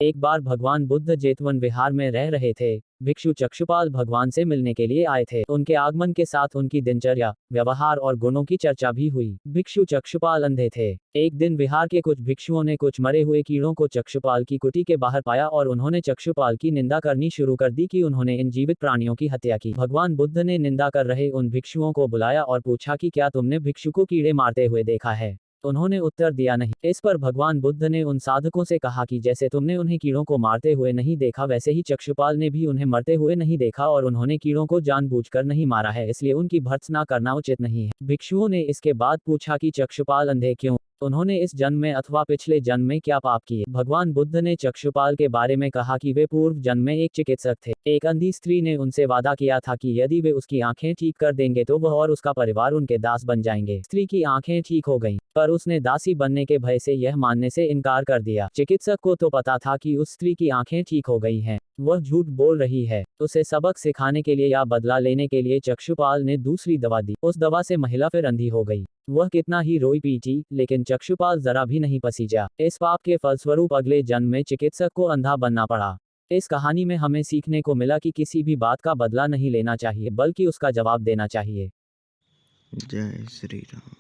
एक बार भगवान बुद्ध जेतवन विहार में रह रहे थे। भिक्षु चक्षुपाल भगवान से मिलने के लिए आए थे। उनके आगमन के साथ उनकी दिनचर्या, व्यवहार और गुणों की चर्चा भी हुई। भिक्षु चक्षुपाल अंधे थे। एक दिन विहार के कुछ भिक्षुओं ने कुछ मरे हुए कीड़ों को चक्षुपाल की कुटी के बाहर पाया और उन्होंने चक्षुपाल की निंदा करनी शुरू कर दी कि उन्होंने इन जीवित प्राणियों की हत्या की। भगवान बुद्ध ने निंदा कर रहे उन भिक्षुओं को बुलाया और पूछा कि क्या तुमने भिक्षु को कीड़े मारते हुए देखा है। उन्होंने उत्तर दिया नहीं। इस पर भगवान बुद्ध ने उन साधकों से कहा कि जैसे तुमने उन्हें कीड़ों को मारते हुए नहीं देखा, वैसे ही चक्षुपाल ने भी उन्हें मरते हुए नहीं देखा और उन्होंने कीड़ों को जानबूझकर नहीं मारा है, इसलिए उनकी भर्त्सना करना उचित नहीं है। भिक्षुओं ने इसके बाद पूछा कि चक्षुपाल अंधे क्यों? उन्होंने इस जन्म में अथवा पिछले जन्म में क्या पाप किए? भगवान बुद्ध ने चक्षुपाल के बारे में कहा कि वे पूर्व जन्म में एक चिकित्सक थे। एक अंधी स्त्री ने उनसे वादा किया था कि यदि वे उसकी आंखें ठीक कर देंगे तो वह और उसका परिवार उनके दास बन जाएंगे। स्त्री की आंखें ठीक हो गईं, पर उसने दासी बनने के भय से यह मानने से इनकार कर दिया। चिकित्सक को तो पता था कि उस स्त्री की आंखें ठीक हो गई हैं, वह झूठ बोल रही है। उसे सबक सिखाने के लिए या बदला लेने के लिए चक्षुपाल ने दूसरी दवा दी। उस दवा से महिला फिर अंधी हो गई। वह कितना ही रोई पीटी, लेकिन चक्षुपाल जरा भी नहीं पसीजा। इस पाप के फलस्वरूप अगले जन्म में चिकित्सक को अंधा बनना पड़ा। इस कहानी में हमें सीखने को मिला कि किसी भी बात का बदला नहीं लेना चाहिए, बल्कि उसका जवाब देना चाहिए। जय श्री राम।